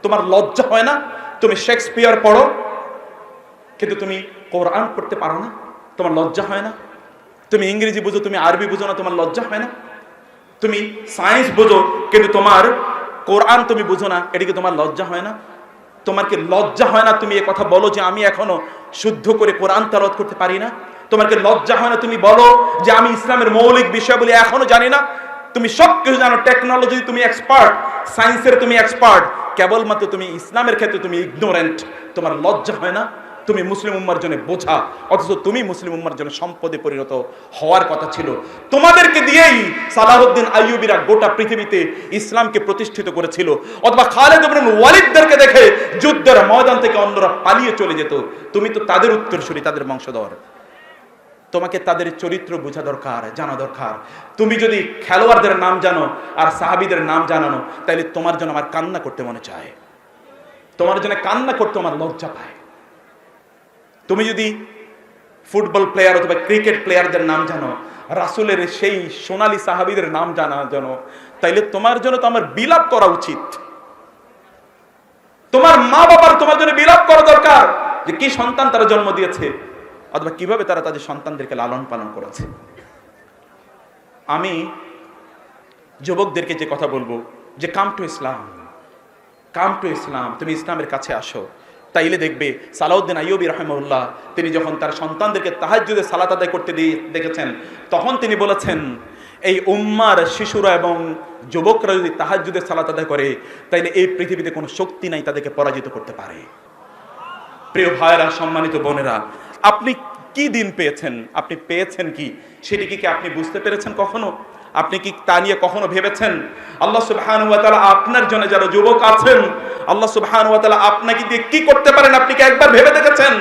তোমার লজ্জা হয় না? তুমি শেক্সপিয়ার পড়ো কিন্তু তুমি কোরআন পড়তে পারো না, তোমার লজ্জা হয় না? তুমি ইংরেজি বুঝো, তুমি আরবি বুঝো না, তোমার লজ্জা হয় না? তুমি সায়েন্স বুঝো কিন্তু তোমার কোরআন তুমি বুঝো না, এদিকে তোমার লজ্জা হয় না? তোমার কি লজ্জা হয় না তুমি এ কথা বলো যে আমি এখনো শুদ্ধ করে কোরআন তেলাওয়াত করতে পারি না? তোমার কি লজ্জা হয় না তুমি বলো যে আমি ইসলামের মৌলিক বিষয়গুলি এখনো জানি না? তুমি সব কিছু জানো, টেকনোলজি তুমি এক্সপার্ট, সায়েন্সের তুমি এক্সপার্ট, কেবলমাত্র তুমি ইসলামের ক্ষেত্রে তুমি ইগনোরেন্ট। তোমার লজ্জা হয় না? তুমি মুসলিম উম্মার জন্য বোঝা, অথচ তুমি মুসলিম উম্মার জন্য সম্পদে পরিণত হওয়ার কথা ছিল। তোমাদেরকে দিয়েই সালাহউদ্দিন আইয়ুবীরা গোটা পৃথিবীতে ইসলামকে প্রতিষ্ঠিত করেছিল, অথবা খালিদ ইবনে ওয়ালিদদেরকে দেখে যুদ্ধের ময়দান থেকে অন্যরা পালিয়ে চলে যেত। তুমি তো তাদের উত্তরসূরি, তাদের বংশধর। তোমাকে তাদের চরিত্র বোঝা দরকার, জানা দরকার। তুমি যদি খেলোয়াড়দের নাম জানো আর সাহাবীদের নাম জানানো, তাহলে তোমার জন্য আমার কান্না করতে মনে চায়, তোমার জন্য কান্না করতে আমার লজ্জা পায়। তুমি যদি ফুটবল প্লেয়ার অথবা ক্রিকেট প্লেয়ারদের নাম জানো, রাসূলের সেই সোনালী সাহাবীদের নাম জানো, তাইলে তোমার জন্য তো আমার বিলাপ করা উচিত। তোমার মা বাবার তোমার জন্য বিলাপ করা দরকার যে কি সন্তান তারা জন্ম দিয়েছে, অথবা কিভাবে তারা তাদের সন্তানদেরকে লালন পালন করেছে। আমি যুবকদেরকে যে কথা বলবো যে come to Islam, come to ইসলাম, তুমি ইসলামের কাছে আসো। তাইলে দেখবে সালাহউদ্দিন আইয়ুবী রাহিমাহুল্লাহ তিনি যখন তার সন্তানদেরকে তাহাজ্জুদে সালাত আদায় করতে দেখেছেন, তখন তিনি বলেছেন এই উম্মার শিশুরা এবং যুবকরা যদি তাহাজ্জুদে সালাত আদায় করে, তাইলে এই পৃথিবীতে কোনো শক্তি নাই তাদেরকে পরাজিত করতে পারে। প্রিয় ভাইরা, সম্মানিত বোনেরা, আপনি কি দিন পেয়েছেন, আপনি পেয়েছেন কি, সেটিকে কি আপনি বুঝতে পেরেছেন কখনো? আপনি কি তা নিয়ে কখনো ভেবেছেন? আল্লাহ সুবহানাহু ওয়া তাআলা আপনার জন্য যারা যুবক আছেন, আল্লাহ সুবহানাহু ওয়া তাআলা আপনাকে দিয়ে কি করতে পারেন আপনি কি একবার ভেবে দেখেছেন?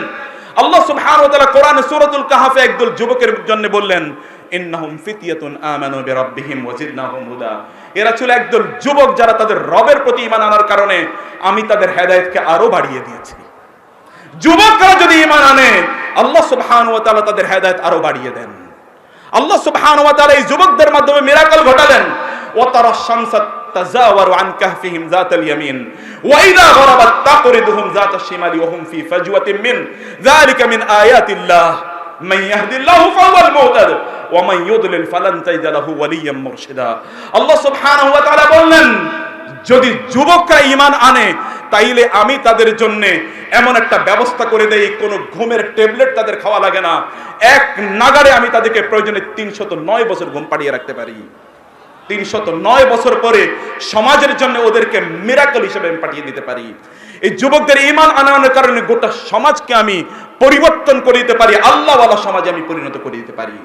আল্লাহ সুবহানাহু ওয়া তাআলা কোরআনে সূরাতুল কাহফে একদল যুবকের জন্য বললেন, ইন্নাহুম ফিতয়াতুন আমানু বিরাব্বিহিম ওয়া জিদনাহুম হুদা। এরা ছিল একদল যুবক যারা তাদের রবের প্রতি ঈমান আনার কারণে আমি তাদের হেদায়েতকে আরো বাড়িয়ে দিয়েছি। যুবকরা যদি ঈমান আনে, আল্লাহ সুবহানাহু ওয়া তাআলা তাদের হেদায়েত আরো বাড়িয়ে দেন। আল্লাহ সুবহানাহু ওয়া তাআলা এই যুবকদের মাধ্যমে মিরাকল ঘটালেন। ওয়া তারা শামসা তাজাওয়ারু আন কাহফিহিম যাতাল ইয়ামিন ওয়া ইযা গরাবাত তাকরিদুহুম যাতাশ শিমালি ওয়া হুম ফি ফাজওয়াতিন মিন যালিকা মিন আয়াতিল্লাহ মান ইয়াহদিল্লাহু ফাহুয়াল মুহতাদ ওয়া মান ইউদলিল ফালান তাজিদ লাহু ওয়ালিয়্যাম মুরশিদা। আল্লাহ সুবহানাহু ওয়া তাআলা বললেন, যদি যুবকরা ঈমান আনে তাইলে আমি তাদের জন্য এমন একটা ব্যবস্থা করে দেই, কোনো ঘুমের ট্যাবলেট তাদের খাওয়া লাগে না। এক নাগাড়ে আমি তাদেরকে প্রয়োজনে 309 বছর ঘুম পাড়িয়ে রাখতে পারি। 309 বছর পরে সমাজের জন্য ওদেরকে মিরাকল হিসেবে আমি পাঠিয়ে দিতে পারি। এই যুবকদের ঈমান আনানোর কারণে গোটা সমাজকে আমি পরিবর্তন করে দিতে পারি, আল্লাহওয়ালা সমাজে আমি পরিণত করে দিতে পারি।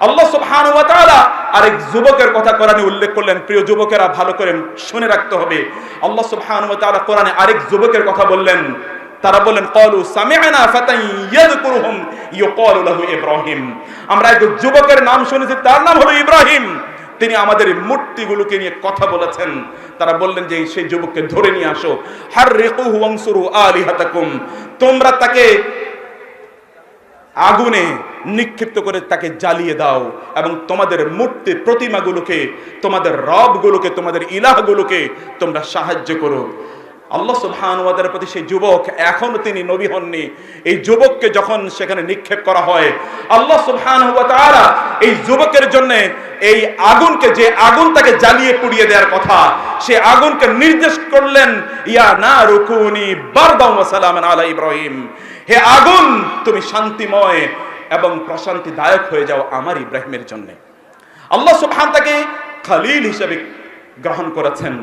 আল্লাহ সুবহানাহু ওয়া তাআলা আরেক যুবকের কথা কোরআনে উল্লেখ করলেন। প্রিয় যুবকেরা, ভালো করে শুনে রাখতে হবে। আল্লাহ সুবহানাহু ওয়া তাআলা কোরআনে আরেক যুবকের কথা বললেন। তারা বললেন, ক্বালু সামি'না ফাতান ইয়াযকুরুহুম ইউকালু লাহু ইব্রাহিম। আমরা এক যুবকের নাম শুনেছি, তার নাম হলো ইব্রাহিম। তিনি আমাদের মূর্তিগুলোকে নিয়ে কথা বলেছেন। তারা বললেন যে সেই যুবককে ধরে নিয়ে আসো। হাররিকুহু ওয়ানসুরু আলিহাতাকুম, তোমরা তাকে আগুনে নিক্ষিপ্ত করে তাকে জ্বালিয়ে দাও এবং তোমাদের মূর্তি প্রতিমাগুলোকে, তোমাদের রবগুলোকে, তোমাদের ইলাহগুলোকে তোমরা সাহায্য করো। আল্লাহ সুবহানাহু ওয়া তাআলার প্রতি সেই যুবক, এখনো তিনি নবী হননি, এই যুবককে যখন সেখানে নিক্ষেপ করা হয়, আল্লাহ সুবহানাহু ওয়া তাআলা এই যুবকের জন্য এই আগুনকে, যে আগুন তাকে জ্বালিয়ে পুড়িয়ে দেওয়ার কথা, সে আগুনকে নির্দেশ করলেন, ইয়া নারু কুনি বারদান ওয়া সালামান আলা ইব্রাহিম, হে আগুন তুমি শান্তিময় এবং প্রশান্তিদায়ক হয়ে যাও আমার ইব্রাহিমের জন্য। আল্লাহ সুবহান তাকে খলিল হিসেবে গ্রহণ করেছেন।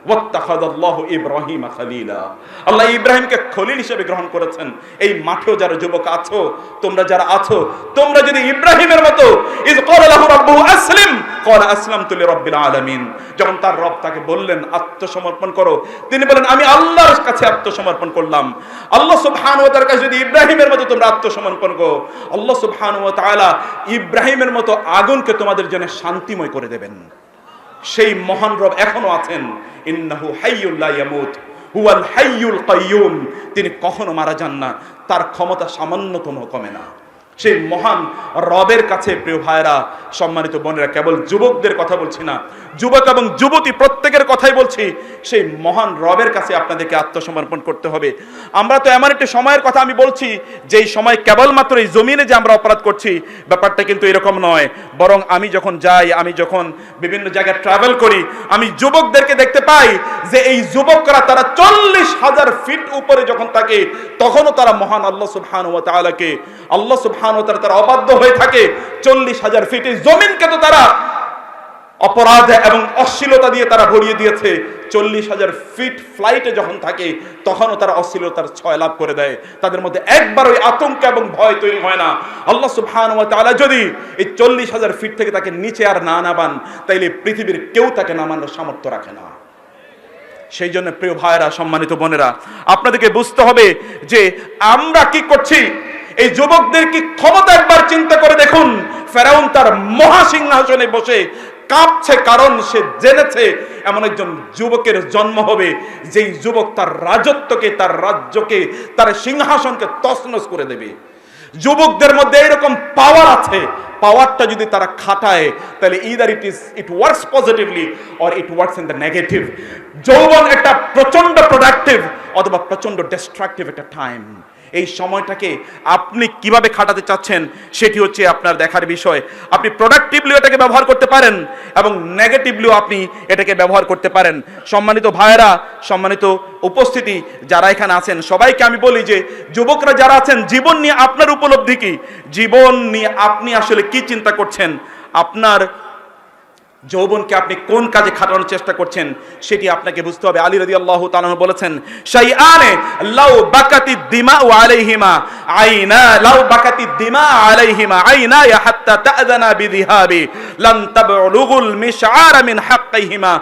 ওয়াত্তাখাযাল্লাহু ইব্রাহিমা খলিলা, আল্লাহ ইব্রাহিমকে খলিল হিসেবে গ্রহণ করেছেন। এই মাঠেও যারা যুবক আছো, তোমরা যারা আছো, তোমরা যদি ইব্রাহিমের মতো, ইয ক্বালা লাহু রাব্বুহু আসলিম ক্বালা আসলামতু লিরাব্বিল আলামিন, যখন তার রব তাকে বললেন আত্মসমর্পণ করো, তিনি বলেন আমি আল্লাহর কাছে আত্মসমর্পণ করলাম। আল্লাহ সুবহানাহু ওয়া তাআলার কাছে যদি ইব্রাহিমের মতো তোমরা আত্মসমর্পণ করো, আল্লাহ সুবহানাহু ওয়া তাআলা ইব্রাহিমের মতো আগুনকে তোমাদের জন্য শান্তিময় করে দেবেন। সেই মহান রব এখনো আছেন। ইন্নাহু হাইয়ুল লা ইয়ামুত হুয়াল হাইয়ুল কাইয়ুম, তিনি কখনো মারা যান না, তার ক্ষমতা সামান্যতম কমে না। সেই মহান রবের কাছে প্রিয় ভাইরা, সম্মানিত বোনেরা, কেবল যুবকদের কথা বলছি না, যুবক এবং যুবতী প্রত্যেক প্রত্যেকের কথাই বলছি, সেই মহান রবের কাছে আপনাদেরকে আত্মসমর্পণ করতে হবে। আমরা তো এমন একটি সময়ের কথা আমি বলছি, যেই সময় কেবলমাত্র এই জমিনে যে আমরা অপরাধ করছি, ব্যাপারটা কিন্তু এরকম নয়। বরং আমি যখন যাই, আমি যখন বিভিন্ন জায়গায় ট্রাভেল করি, আমি যুবকদেরকে দেখতে পাই যে এই যুবকরা তারা 40,000 ফিট উপরে যখন থাকে, তখনও তারা মহান আল্লাহ সুবহানাহু ওয়া তাআলাকে, আল্লাহ সুবহানাহু ওয়া তাআলা তারা অবাধ্য হয়ে থাকে। 40,000 ফিটে জমিনকে তো তারা অপরাধ এবং অশ্লীলতা দিয়ে তারা ভরিয়ে দিয়েছে। 40,000 ফিট ফ্লাইটে যখন থাকে, তখনও তারা অশ্লীলতার ছয় লাভ করে দেয়। তাদের মধ্যে একবার ওই আতঙ্ক এবং ভয় তৈরি হয় না। আল্লাহ সুবহানাহু ওয়া তাআলা যদি এই 40,000 ফিট থেকে তাকে নিচে আর না নামান, তাইলে পৃথিবীর কেউ তাকে নামানোর সামর্থ্য রাখে না। সেই জন্য প্রিয় ভাইরা, সম্মানিত বোনেরা, আপনাদেরকে বুঝতে হবে যে আমরা কি করছি। এই যুবকদের কি ক্ষমতা একবার চিন্তা করে দেখুন। ফেরাউন তার মহাসিংহাসনে বসে কাঁপছে, কারণ সে জেনেছে এমন একজন যুবকের জন্ম হবে, যেই যুবক তার রাজত্বকে, তার রাজ্যকে, তার সিংহাসনকে তছনছ করে দেবে। যুবকদের মধ্যে এরকম পাওয়ার আছে। পাওয়ারটা যদি তারা খাটায়, তাহলে either it works positively or it works in the negative. যৌবন একটা প্রচন্ড প্রোডাক্টিভ অথবা প্রচন্ড ডিস্ট্রাকটিভ একটা টাইম। এই সময়টাকে আপনি কিভাবে খাটাতে চাচ্ছেন, সেটি হচ্ছে আপনার দেখার বিষয়। আপনি প্রোডাক্টিভলিও এটাকে ব্যবহার করতে পারেন এবং নেগেটিভলিও আপনি এটাকে ব্যবহার করতে পারেন। সম্মানিত ভাইয়েরা, সম্মানিত উপস্থিতি যারা এখানে আছেন, সবাইকে আমি বলি যে যুবকরা যারা আছেন, জীবন নিয়ে আপনার উপলব্ধি কি? জীবন নিয়ে আপনি আসলে কি চিন্তা করছেন? আপনার যৌবনকে আপনি কোন কাজে খাটানোর চেষ্টা করছেন, সেটি আপনাকে বুঝতে হবে। আলী রাদিয়াল্লাহু তাআলা বলেছেন, শাইআনে লাউ বাকাতি দিমাউ আলাইহিমা আইনা, লাউ বাকাতি দিমা আলাইহিমা আইনা হাত্তা তা'যানা বিযিহাবি লান তাবলুগুল মিশআরা মিন হাক্কিহিমা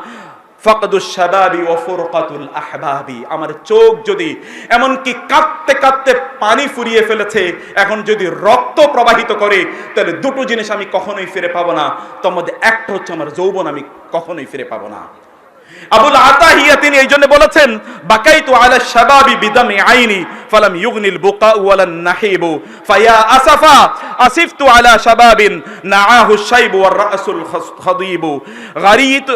ফাকদুশ শাবাবি ওয়া ফুরকাতুল আহবাবি। আমার চোখ যদি এমনকি কাঁদতে কাঁদতে পানি ফুরিয়ে ফেলেছে, এখন যদি রক্ত প্রবাহিত করে, তাহলে দুটো জিনিস আমি কখনোই ফিরে পাবো না। তার মধ্যে একটা হচ্ছে আমার যৌবন আমি কখনোই ফিরে পাবো না। আবুল আতাহিয়া তিনি এই জন্য বলেছেন, বাকাইতু আলা শাবাবি বিদামি আইনি ফালাম ইউগনিল বুকাউ ওয়ালান নাহিবু ফায়া আসাফা আসিফতু আলা শাবাবিন নাআহু শাইবু ওয়ার রাসুল খাদিবু গারিত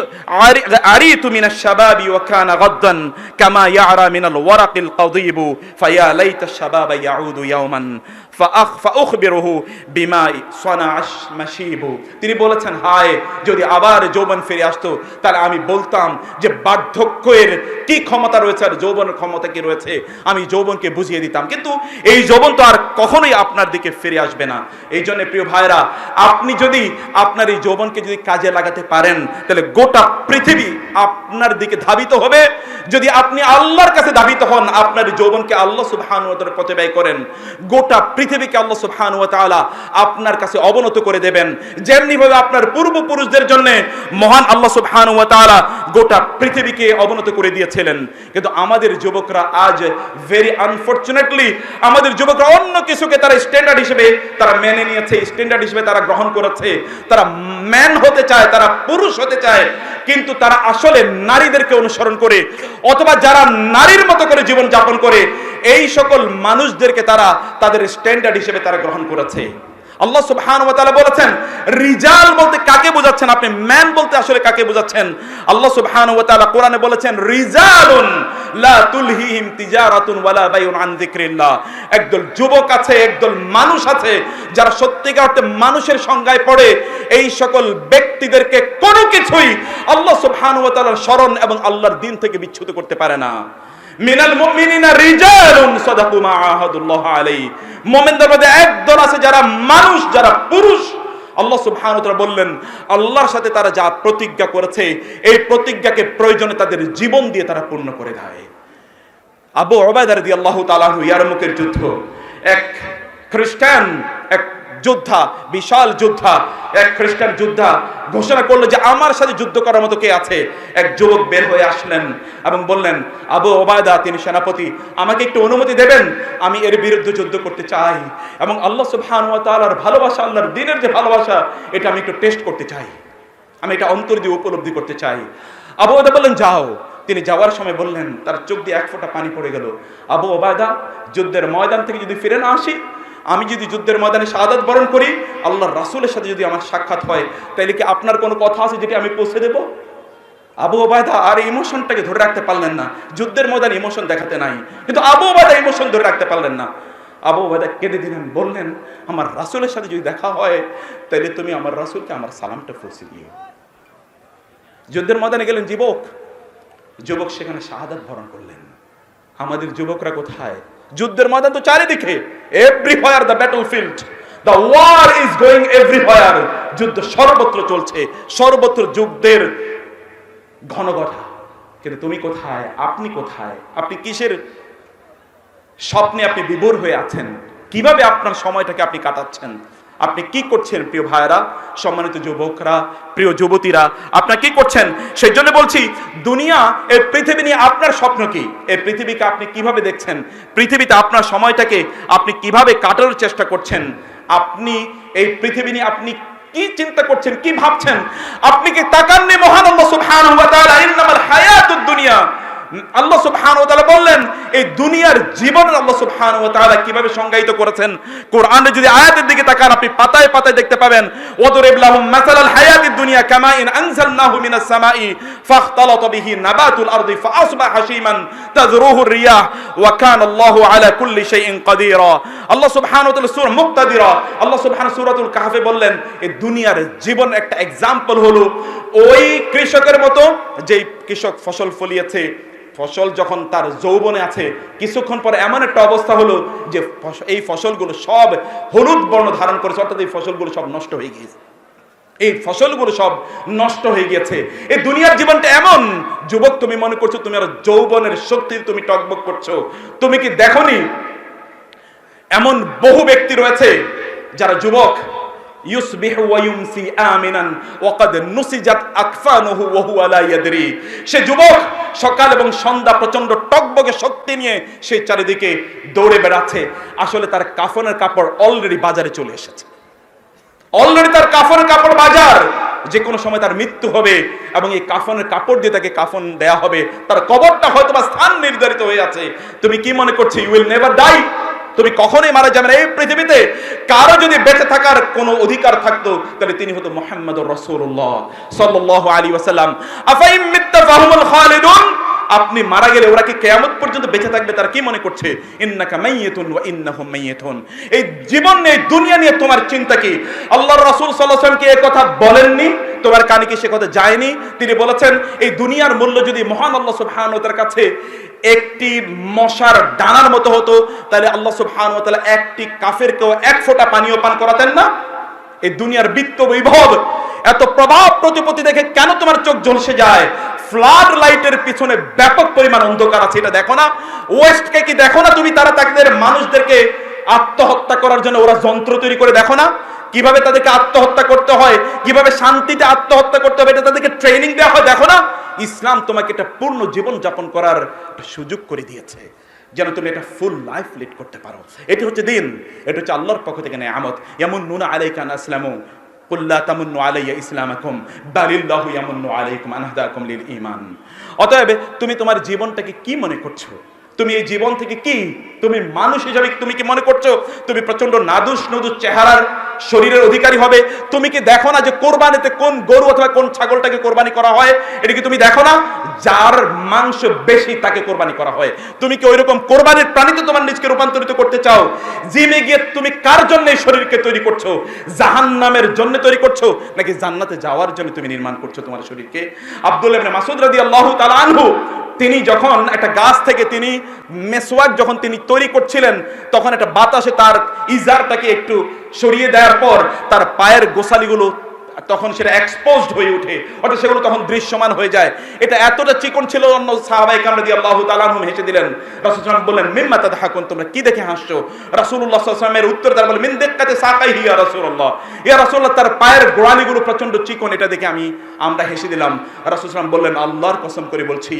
আরিতু মিনাশ শাবাবি ওয়া কানা গাদ্দান কামা ইয়ারা মিনাল ওয়ারাকিল কাদিবু ফায়া লাইতা শাবাবা ইয়াউদু ইয়াওমান ফাউখবিরুহু বিমা সানাআশ মাশিবু। তিনি বলেছেন, হায় যদি আবার যৌবন ফিরে আসতো, তাহলে আমি বলতাম যে বার্ধক্যের কি ক্ষমতা রয়েছে আর যৌবনের ক্ষমতা কি রয়েছে, আমি যৌবনকে বুঝিয়ে দিতাম। কিন্তু এই যৌবন তো আর কখনোই আপনার দিকে ফিরে আসবে না। এই জন্য প্রিয় ভাইরা, আপনি যদি আপনার এই যৌবনকে যদি কাজে লাগাতে পারেন, তাহলে গোটা পৃথিবী আপনার দিকে ধাবিত হবে। যদি আপনি আল্লাহর কাছে ধাবিত হন, আপনার যৌবনকে আল্লাহ সুবহানাহু ওয়া তাআলা পথে ব্যয় করেন, গোটা পৃথিবীকে আল্লাহ সুবহানাহু ওয়া তাআলা আপনার কাছে অবনত করে দেবেন। যেমনি ভাবে আপনার পূর্বপুরুষদের জন্য মহান আল্লাহ সুবহানাহু ওয়া তাআলা গোটা পৃথিবীকে অবনত করে দিয়েছিলেন। কিন্তু আমাদের যুবকরা আজ ভেরি আনফরচুনেটলি, আমাদের যুবকরা অন্য কিছুকে তারা স্ট্যান্ডার্ড হিসেবে তারা মেনে নিয়েছে, স্ট্যান্ডার্ড হিসেবে তারা গ্রহণ করেছে। তারা ম্যান হতে চায়, তারা পুরুষ হতে চায়, কিন্তু তারা আসলে নারীদেরকে অনুসরণ করে অথবা যারা নারীর মতো করে জীবন যাপন করে, এই সকল মানুষদেরকে তারা তাদের স্ট্যান্ডার্ড হিসেবে তারা গ্রহণ করেছে। আল্লাহ সুবহানাহু ওয়া তাআলা বলেছেন, রিজাল বলতে কাকে বোঝাচ্ছেন আপনি? ম্যান বলতে আসলে কাকে বোঝাচ্ছেন? আল্লাহ সুবহানাহু ওয়া তাআলা কোরআনে বলেছেন, রিজালুন লা তুলহিহিম তিজারাতুন ওয়ালা বাইউন আন যিকরিল্লাহ। একদল যুবক আছে, একদল মানুষ আছে যারা সত্যিকার অর্থে মানুষের সংজ্ঞায় পড়ে। এই সকল ব্যক্তিদেরকে কোনো কিছুই আল্লাহ সুবহানাহু ওয়া তাআলার শরণ এবং আল্লাহর দ্বীন থেকে বিচ্যুত করতে পারে না। মিনাল মুমিনিনা রিজালুন সাদাকু মা আহাদুল্লাহ আলাইহি। মুমিনদের মধ্যে একদল আছে যারা মানুষ, যারা পুরুষ। আল্লাহ সুবহানাহু ওয়া তাআলা বললেন, আল্লাহর সাথে তারা যা প্রতিজ্ঞা করেছে, এই প্রতিজ্ঞাকে প্রয়োজনে তাদের জীবন দিয়ে তারা পূর্ণ করে দেয়। আবু উবাইদা রাদিয়াল্লাহু তাআলা আনহু, ইয়ারমুকের যুদ্ধ, এক খ্রিস্টান, এক যোদ্ধা, বিশাল যোদ্ধা, এক খ্রিস্টান যোদ্ধা ঘোষণা করলো যে আমার সাথে যুদ্ধ করার মতো কে আছে। এক যুবক বের হয়ে আসলেন এবং বললেন, আবু ওবায়দা, তিনি সেনাপতি, আমাকে একটু অনুমতি দেবেন, আমি এর বিরুদ্ধে যুদ্ধ করতে চাই এবং আল্লাহ সুবহানাহু ওয়া তাআলার ভালোবাসা, আল্লাহর দ্বীনের যে ভালোবাসা, এটা আমি একটু টেস্ট করতে চাই, আমি এটা অন্তর দিয়ে উপলব্ধি করতে চাই। আবু ওবায়দা বললেন, যাও। তিনি যাওয়ার সময় বললেন, তার চোখ দিয়ে এক ফোঁটা পানি পড়ে গেল, আবু ওবায়দা, যুদ্ধের ময়দান থেকে যদি ফিরে না আসি, আমি যদি যুদ্ধের ময়দানে শাহাদাত বরণ করি, আল্লাহর রাসূলের সাথে যদি আমার সাক্ষাৎ হয়, তাহলে কি আপনার কোনো কথা আছে যেটি আমি পৌঁছে দেব? আবু ওবায়দা আর ইমোশনটাকে ধরে রাখতে পারলেন না। যুদ্ধের ময়দানে ইমোশন দেখাতে নাই, কিন্তু আবু ওবায়দা ইমোশন ধরে রাখতে পারলেন না। আবু ওবায়দা কেঁদে দিলেন, বললেন আমার রাসূলের সাথে যদি দেখা হয় তাহলে তুমি আমার রাসূলকে আমার সালামটা পৌঁছে দিও। যুদ্ধের ময়দানে গেলেন যুবক সেখানে শাহাদাত বরণ করলেন। আমাদের যুবকরা কোথায়? যুদ্ধের ময়দান তো চারিদিকে, everywhere the battlefield, the war is going everywhere. যুদ্ধ সর্বত্র চলছে, সর্বত্র যুদ্ধের ঘনঘটা। কিন্তু তুমি কোথায়? আপনি কোথায়? আপনি কিসের স্বপ্নে আপনি বিভোর হয়ে আছেন? কিভাবে আপনার সময়টাকে আপনি কাটাচ্ছেন? আপনি কি করছেন প্রিয় ভাইরা, সম্মানিত যুবকরা, প্রিয় যুবতীরা, আপনারা কি করছেন? সেই জন্য বলছি, দুনিয়া, এই পৃথিবী নিয়ে আপনার স্বপ্ন কি? এই পৃথিবীকে আপনি কিভাবে দেখছেন? পৃথিবীতে আপনার সময়টাকে আপনি কিভাবে কাটানোর চেষ্টা করছেন? আপনি এই পৃথিবী নিয়ে আপনি কি চিন্তা করছেন, কি ভাবছেন? আপনি কি তাকাননি মহান আল্লাহ সুবহানাহু ওয়া তাআলা ইন্নামাল হায়াতুদ দুনিয়া, আল্লাহ সুবহানাহু ওয়া তাআলা বললেন এই দুনিয়ার জীবন আল্লাহ সুবহানাহু ওয়া তাআলা কিভাবে সংজ্ঞায়িত করেছেন। কোরআনে যদি আয়াতের দিকে তাকান আপনি পাতায় পাতায় দেখতে পাবেন, ওয়াদরিব লাহুম মাসালাল হায়াতিদ দুনিয়া কামাইন আনজালনাহু মিনাস সামাই ফাখতালাতা বিহি নাবাতুল আরদি ফাআসবাহা হাশীমান তাযরুহু রিয়াহ ওয়া কানা আল্লাহু আলা কুল্লি শাইইন কাদিরা। আল্লাহ সুবহানাহু ওয়া তাআলা সূরা মুক্তাদিরা, আল্লাহ সুবহানাহু সূরাতুল কাহফে বললেন এই দুনিয়ার জীবন একটা এক্সাম্পল হলো ওই কৃষকের মতো, যেই কৃষক ফসল ফলিয়েছে, ফসল যখন তার যৌবনে আছে কিছুক্ষণ পরে এমন একটা অবস্থা হলো যে এই ফসলগুলো সব হলুদ বর্ণ ধারণ করেছে, অর্থাৎ এই ফসলগুলো সব নষ্ট হয়ে গিয়েছে। এই ফসলগুলো সব নষ্ট হয়ে গিয়েছে। এই দুনিয়ার জীবনটা এমন, যুবক তুমি মনে করছো তুমি আর যৌবনের শক্তি তুমি টকবক করছো, তুমি কি দেখোনি এমন বহু ব্যক্তি রয়েছে যারা যুবক ইউসবিহু ওয়া ইউমসি আমিনান ওয়া কাদ নুসিজাত আকফানুহু ওয়া হুয়া লা ইয়াদরি। সে যুবক সকাল এবং সন্ধ্যা প্রচন্ড টকবকে শক্তি নিয়ে সে চারিদিকে দৌড়ে বেড়াচ্ছে, আসলে তার কাফনের কাপড় অলরেডি বাজারে চলে এসেছে। অলরেডি তার কাফনের কাপড় বাজার, যে কোনো সময় তার মৃত্যু হবে এবং এই কাফনের কাপড় দিয়ে তাকে কাফন দেয়া হবে, তার কবরটা হয়তো বা স্থান নির্ধারিত হয়ে আছে। তুমি কি মনে করছো ইউ উইল নেভার ডাই? তুমি কখনোই মারা যাবে না। এই পৃথিবীতে কারো যদি বেঁচে থাকার কোনো অধিকার থাকতো তাহলে তিনি হতো মুহাম্মদুর রাসূলুল্লাহ সাল্লাল্লাহু আলাইহি ওয়াসাল্লাম। আফাইম মিত্তা ফাহুমুল খালিদুন, আপনি মারা গেলে ওরা কি কিয়ামত পর্যন্ত বেঁচে থাকবে? তারা কি মনে করছে ইন্নাকা মাইয়িতুন ওয়া ইন্নাহুম মাইয়িতুন। এই জীবন নিয়ে, দুনিয়া নিয়ে তোমার চিন্তা কি? আল্লাহর রাসূল সাল্লাল্লাহু আলাইহি ওয়াসাল্লাম কি এই কথা বলেননি? তোমার কানে কি সে কথা যায়নি? তিনি বলেছেন এই দুনিয়ার মূল্য যদি মহান আল্লাহ সুবহানাহু ওয়া তাআলার কাছে একটি মশার ডানার মতো হতো তাহলে আল্লাহ সুবহানাহু ওয়া তাআলা একটি কাফেরকেও এক ফোঁটা পানিও পান করাতেন না। এই দুনিয়ার বিত্ত বৈভব, এত প্রভাব প্রতিপত্তি দেখে কেন তোমার চোখ ঝলসে যায়? ফ্লাড লাইটের পিছনে ব্যাপক পরিমাণ অন্ধকার আছে, এটা দেখো না? ওয়েস্টকে কি দেখো না তুমি? তারা তাদের মানুষদেরকে আত্মহত্যা করার জন্য ওরা যন্ত্র তৈরি করে, দেখো না কিভাবে তাদেরকে আত্মহত্যা করতে হয়, কিভাবে শান্তিতে আত্মহত্যা করতে হবে, এটা তাদেরকে ট্রেনিং দেওয়া হয়, দেখো না? ইসলাম তোমাকে এটা পূর্ণ জীবন যাপন করার একটা সুযোগ করে দিয়েছে যেন তুমি এটা ফুল লাইফ লিড করতে পারো। এটি হচ্ছে দিন, এটা হচ্ছে আল্লাহর পক্ষ থেকে নেয়ামত। ইয়ামুন্নুনা আলাইকা আন আসলামু কুল লা তামুন্নু আলাইয়া ইসলামাকুম বালিল্লাহু ইয়ামুন্নু আলাইকুম আন হাদাকুম লিল ঈমান। অতএব তুমি তোমার জীবনটাকে কি মনে করছো? তুমি এই জীবন থেকে কি, তুমি মানুষ হিসেবে তুমি কি মনে করছো তুমি প্রচন্ড নাদুস নদুস চেহারার শরীরের অধিকারী হবে? তুমি কি দেখো না যে কোরবানিতে কোন গরু অথবা কোন ছাগলটাকে কোরবানি করা হয়? এটা কি তুমি দেখো না? যার মাংস বেশি তাকে কোরবানি করা হয়। তুমি কি ওইরকম কোরবানির প্রাণীতে তোমার নিজকে রূপান্তরিত করতে চাও? জিমে গিয়ে তুমি কার জন্য এই শরীরকে তৈরি করছো? জাহান্নামের জন্য তৈরি করছো নাকি জান্নাতে যাওয়ার জন্য তুমি নির্মাণ করছো তোমার শরীরকে? আব্দুল্লাহ ইবনে মাসউদ রাদিয়াল্লাহু তাআলা আনহু তিনি যখন একটা গাছ থেকে তিনি মেসওয়াক যখন তিনি তৈরি করছিলেন তখন একটা বাতাসে তার ইজারটাকে একটু সরিয়ে দেওয়ার পর তার পায়ের গোসালিগুলো তখন সেটা এক্সপোজড হয়ে ওঠে, অর্থাৎ সেগুলো তখন দৃশ্যমান হয়ে যায়। এটা এতটা চিকন ছিল, অন্য সাহাবায়ে কেরাম রাদিয়াল্লাহু তাআলা আনহুম হেসে দিলেন। রাসূল সাল্লাল্লাহু আলাইহি ওয়াসাল্লাম বললেন মিম্মা তাদহাকুন, তোমরা কি দেখে হাসছো? রাসূলুল্লাহ সাল্লাল্লাহু আলাইহি ওয়াসাল্লামের উত্তর তারা বলে মিন দিক্কাতি সাকাইহি ইয়া রাসূলুল্লাহ, ইয়া রাসূলুল্লাহ তার পায়ের গোড়ালিগুলো প্রচন্ড চিকন, এটা দেখে আমরা হেসে দিলাম। রাসূল সাল্লাল্লাহু আলাইহি ওয়াসাল্লাম বললেন আল্লাহর কসম করে বলছি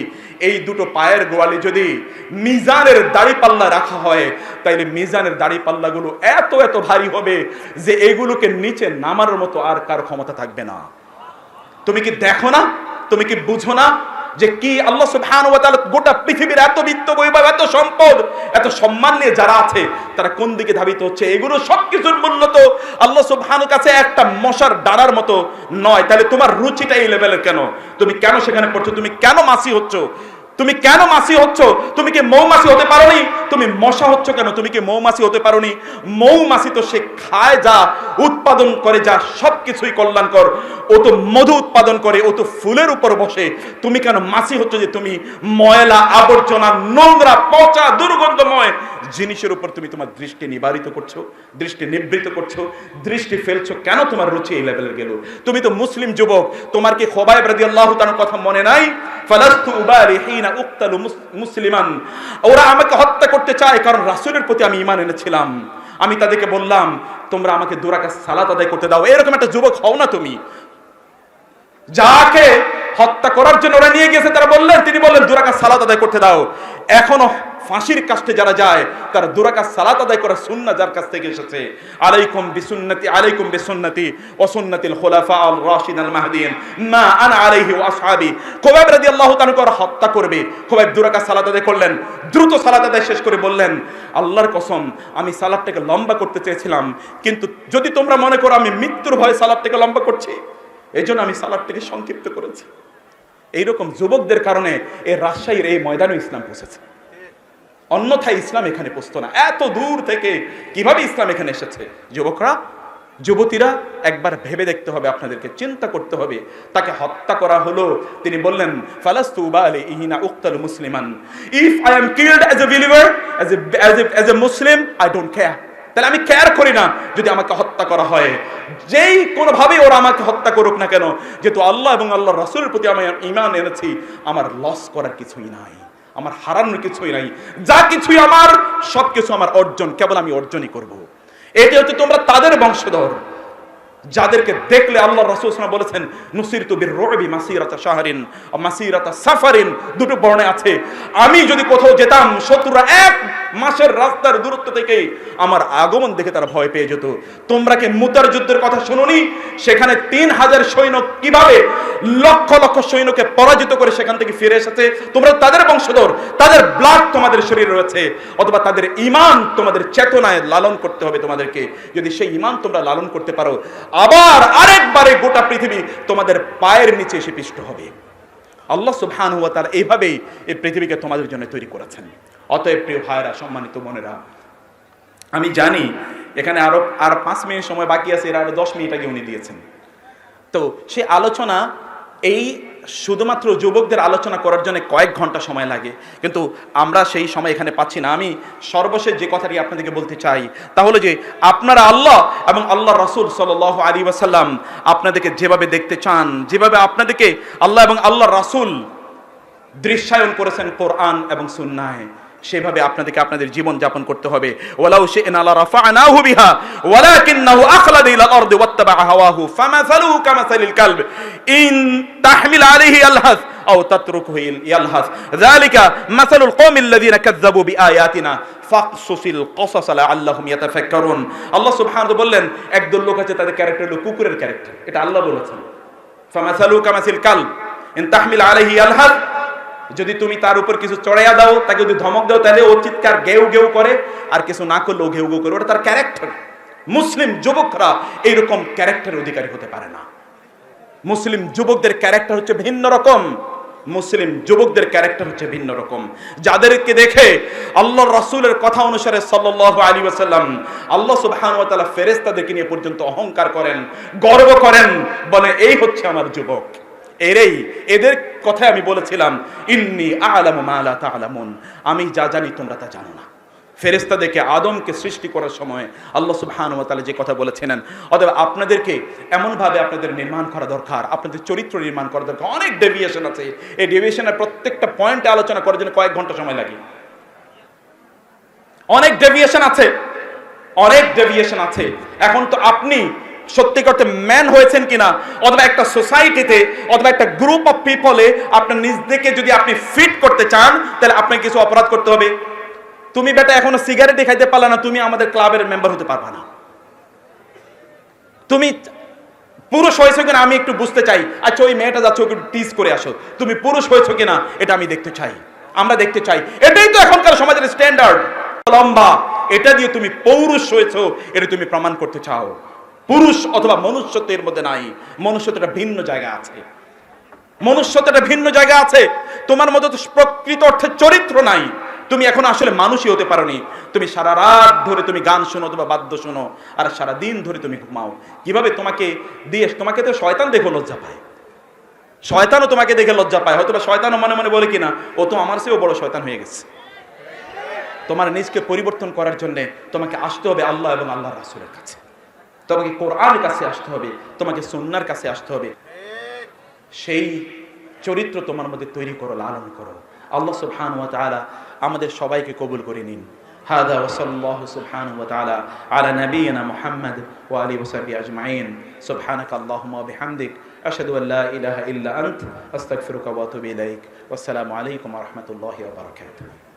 এই দুটো পায়ের গোড়ালি যদি মিজানের দাড়িপাল্লা রাখা হয় তাইলে মিজানের দাড়িপাল্লাগুলো এত এত ভারী হবে যে এগুলোকে নিচে নামানোর মতো আর কার ক্ষমতা থাকবে না। তুমি কি দেখো না? তুমি কি বুঝো না? যে কি আল্লাহ সুবহানাহু ওয়া তাআলা গোটা পৃথিবীর এত বিত্ত বৈভব, এত সম্পদ, এত সম্মান নিয়ে যারা আছে তারা কোন দিকে ধাবিত হচ্ছে? এগুলো সবকিছুর মূল্য তো আল্লাহ সুবহানাহু কাছে একটা মশার ডানার মতো নয়। তাহলে তোমার রুচিটা এই লেভেলের কেন? তুমি কেন সেখানে পড়ছো? তুমি কেন মাসি হচ্ছ? তুমি কেন মাছি হচ্ছ? তুমি কি মৌমাছি হতে পারোনি? তুমি মশা হচ্ছ কেন? তুমি কি মৌমাছি হতে পারোনি? মৌমাছি তো সে খায় যা, উৎপাদন করে যা, সবকিছুই কল্যাণকর। ও তো মধু উৎপাদন করে, ও তো ফুলের উপর বসে। তুমি কেন মাছি হচ্ছ যে তুমি ময়লা আবর্জনা, নোংরা, পচা, দুর্গন্ধময় জিনিসের উপর তুমি তোমার দৃষ্টি নিবারিত করছো, দৃষ্টি নিবৃত করছো, দৃষ্টি ফেলছো? কেন তোমার রুচি এই লেভেলে গেল? তুমি তো মুসলিম যুবক, তোমার কি খোবাইব রাদিয়াল্লাহু তাআলার কথা মনে নাই? ফালাস্তু উবালি হিনা উক্তালু মুসলিমান, ওরা আমাকে হত্যা করতে চায় কারণ রাসূলের প্রতি আমি ঈমান এনেছিলাম। আমি তাদেরকে বললাম তোমরা আমাকে 2 রাকাত সালাত আদায় করতে দাও। এরকম একটা যুবক হও না তুমি। যাকে হত্যা করার জন্য ওরা নিয়ে গেছে তারা বললেন, তিনি বললেন 2 রাকাত সালাত আদায় করতে দাও। এখনো ফাঁসির কাস্টে যারা যায় তারা 2 রাকাত সালাত আদায় করার সুন্নাহ যার কাছ থেকে এসেছে, আলাইকুম বিসুন্নতি আলাইকুম বিসুন্নতি ওয়া সুন্নাতিল খুলাফা আল রাশিদিন আল মাহদিয়িন মা আনা আলাইহি ওয়া আসহাবি। খোবাইব রাদিয়াল্লাহু তাআলা ওরা হত্যা করবে। খোবাইব 2 রাকাত সালাত আদায় করলেন, দ্রুত সালাত আদায় শেষ করে বললেন, আল্লাহর কসম আমি সালাতটাকে লম্বা করতে চেয়েছিলাম, কিন্তু যদি তোমরা মনে করো আমি মৃত্যুর ভয়ে সালাতটাকে লম্বা করছি, এইজন্য আমি সালাতটাকে সংক্ষিপ্ত করেছি। এইরকম যুবকদের কারণে এই রাজশাহীর এই ময়দানে ইসলাম পৌঁছেছে, অন্যথায় ইসলাম এখানে পৌঁছতো না। এত দূর থেকে কিভাবে ইসলাম এখানে এসেছে? যুবকরা, যুবতীরা, একবার ভেবে দেখতে হবে, আপনাদেরকে চিন্তা করতে হবে। তাকে হত্যা করা হলো, তিনি বললেন ফালাস্তু উবালি ইহিনা উক্তালু মুসলিমান, if I am killed as a believer, as a Muslim, I don't care. তাহলে আমি কেয়ার করি না যদি আমাকে হত্যা করা হয়, যেই কোনোভাবে ওরা আমাকে হত্যা করুক না কেন, যেহেতু আল্লাহ এবং আল্লাহর রাসূলের প্রতি আমি ঈমান এনেছি, আমার লস করার কিছুই নাই, আমার হারানোর কিছুই নাই। যা কিছুই আমার, সবকিছু আমার অর্জন, কেবল আমি অর্জনই করব। এটি হচ্ছে তোমরা তাদের বংশধর যাদেরকে দেখলে আল্লাহ রাসূল সাল্লাল্লাহু আলাইহি ওয়াসাল্লাম বলেছেন নুসিরতু বির-রু'বি মাসিরাতা শাহরিন ওয়া মাসিরাতা সাফারিন। দুটো বর্ণে আছে, আমি যদি কোথাও যেতাম শত্রুরা 1 মাসের রাস্তার দূরত্ব থেকে আমার আগমন দেখে তারা ভয় পেয়ে যেত। তোমরা কি মুতার যুদ্ধের কথা শুনোনি? সেখানে 3000 সৈন্য কিভাবে লক্ষ লক্ষ সৈন্যকে পরাজিত করে সেখান থেকে ফিরে এসেছে। তোমরা তাদের বংশধর, তাদের ব্লাড তোমাদের শরীরে রয়েছে, অথবা তাদের ঈমান তোমাদের চেতনায় লালন করতে হবে তোমাদেরকে। যদি সেই ঈমান তোমরা লালন করতে পারো, আবার আরেকবারে গোটা পৃথিবী তোমাদের পায়ের নিচে এসে পিষ্ট হবে। আল্লাহ সুবহানাহু ওয়া তাআলা এইভাবেই এই পৃথিবীকে তোমাদের জন্য তৈরি করেছেন। অতএব প্রিয় ভাইরা, সম্মানিত বোনেরা, আমি জানি এখানে আর 5 মিনিট সময় বাকি আছে, এর আরো 10 মিনিট আগে উনি দিয়েছেন। তো সেই আলোচনা, এই শুধুমাত্র যুবকদের আলোচনা করার জন্য কয়েক ঘন্টা সময় লাগে, কিন্তু আমরা সেই সময় এখানে পাচ্ছি না। আমি সর্বশেষ যে কথাটি আপনাদেরকে বলতে চাই তা হলো যে আপনারা আল্লাহ এবং আল্লাহ রাসূল সাল্লাল্লাহু আলাইহি ওয়াসাল্লাম আপনাদেরকে যেভাবে দেখতে চান, যেভাবে আপনাদেরকে আল্লাহ এবং আল্লাহ রাসূল দৃশ্যায়ন করেছেন কোরআন এবং সুন্নাহে, সেভাবে আপনাদেরকে আপনাদের জীবন যাপন করতে হবে। ওয়ালাউ শি'না লারাফা'নাহু বিহা ওয়ালাকিন্নাহু আখলাদা ইলাল আরদি ওয়াত্তাবা'a হাওয়াহু ফামাসালুহু কামাসালিল কালব ইন তাহমিল আলাইহি ইয়ালহাস আও তাতরুকুহু ইয়ালহাস যালিকা মাসালুল কওমিল লাযিনা কাযযাবু বিআয়াতিনা ফাকসুসিল কসাস লাআল্লাহুম ইয়াতাফাক্কারুন। আল্লাহ সুবহানাহু বললেন, একদল লোক আছে তাদের ক্যারেক্টার হলো কুকুরের ক্যারেক্টার। এটা আল্লাহ বলেছেন, ফামাসালুহু কামাসালিল কালব ইন তাহমিল আলাইহি ইয়ালহাস, যদি তুমি তার উপর কিছু চড়াইয়া দাও, তাকে যদি ধমক দাও, তাহলে ও চিৎকার গেউ গেউ করে, আর কিছু না করলে ও ঘেউ ঘেউ করে। ওটা তার ক্যারেক্টার। মুসলিম যুবকরা এইরকম ক্যারেক্টারের অধিকারী হতে পারে না। মুসলিম যুবকদের ক্যারেক্টার হচ্ছে ভিন্ন রকম। মুসলিম যুবকদের ক্যারেক্টার হচ্ছে ভিন্ন রকম, যাদেরকে দেখে আল্লাহর রাসূলের কথা অনুসারে সাল্লাল্লাহু আলাইহি ওয়াসাল্লাম আল্লাহ সুবহানাহু ওয়া তাআলা ফেরেশতাদেরকে নিয়ে পর্যন্ত অহংকার করেন, গর্ব করেন, বলে এই হচ্ছে আমার যুবক। এদের কথাই আমি বলেছিলাম, ইন্নী আ'লামু মা লা তা'লামুন, আমি যা জানি তোমরা তা জানো না। ফেরেশতাদেরকে আদমকে সৃষ্টি করার সময় আল্লাহ সুবহানাহু ওয়া তাআলা যে কথা বলেছিলেন, অতএব আপনাদেরকে এমনভাবে আপনাদের নির্মাণ করা দরকার, আপনাদের চরিত্র নির্মাণ করা দরকার। অনেক ডেভিয়েশন আছে, এই ডেভিয়েশনের প্রত্যেকটা পয়েন্টে আলোচনা করার জন্য কয়েক ঘন্টা সময় লাগে। অনেক ডেভিয়েশন আছে, অনেক ডেভিয়েশন আছে। এখন তো আপনি সত্যি করতে ম্যান হয়েছেন কিনা, অথবা একটা সোসাইটিতে অথবা একটা গ্রুপ অফ পিপলে আপনার নিজেকে যদি আপনি ফিট করতে চান, তাহলে আপনাকে কিছু অপরাধ করতে হবে। তুমি বেটা এখনো সিগারেটই খাইতে পারলা না, তুমি আমাদের ক্লাবের মেম্বার হতে পারবা না। তুমি পুরুষ হয়েছো কিনা আমি একটু বুঝতে চাই। আচ্ছা ওই মেয়েটা যাচ্ছে, ওকে একটু টিজ করে আসো, তুমি পুরুষ হয়েছো কিনা এটা আমি দেখতে চাই, আমরা দেখতে চাই। এটাই তো এখনকার সমাজের স্ট্যান্ডার্ড। লম্বা, এটা দিয়ে তুমি পৌরুষ হয়েছো, এটা তুমি প্রমাণ করতে চাও। পুরুষ অথবা মনুষ্যত্বের মধ্যে নাই, মনুষ্যত্বটা ভিন্ন জায়গা আছে, মনুষ্যত্বটা ভিন্ন জায়গা আছে। তোমার মধ্যে তো প্রকৃত অর্থে চরিত্র নাই, তুমি এখন আসলে মানুষই হতে পারোনি। তুমি সারা রাত ধরে তুমি গান শোনো অথবা বাদ্য শোনো, আর সারা দিন ধরে তুমি ঘুমাও। কিভাবে তোমাকে দিয়ে, তোমাকে তো শয়তান দেখে লজ্জা পায়, শয়তানও তোমাকে দেখে লজ্জা পায়। হয়তো বা শয়তানও মনে মনে বলে কিনা, ও তো আমার চেয়েও বড় শয়তান হয়ে গেছে। তোমার নিজকে পরিবর্তন করার জন্য তোমাকে আসতে হবে আল্লাহ এবং আল্লাহর রাসূলের কাছে, তোমাকে কোরআনের কাছে আসতে হবে, তোমাকে সুন্নাহর কাছে আসতে হবে। সেই চরিত্র তোমার মধ্যে তৈরি করো, লালন করো। আল্লাহ সুবহানাহু ওয়া তাআলা আমাদের সবাইকে কবুল করে নিন। হাদা ওয়া সাল্লাল্লাহু সুবহানাহু ওয়া তাআলা আলা নাবিয়িনা মুহাম্মদ ওয়া আলিহি ওয়া সাহবিহি আজমাইন। সুবহানাকা আল্লাহুম্মা ওয়া বিহামদিক আশহাদু আল্লা ইলাহা ইল্লা আনতা আস্তাগফিরুকা ওয়া আতুবু ইলাইক। ওয়াসসালামু আলাইকুম ওয়া রাহমাতুল্লাহি ওয়া বারাকাতুহু।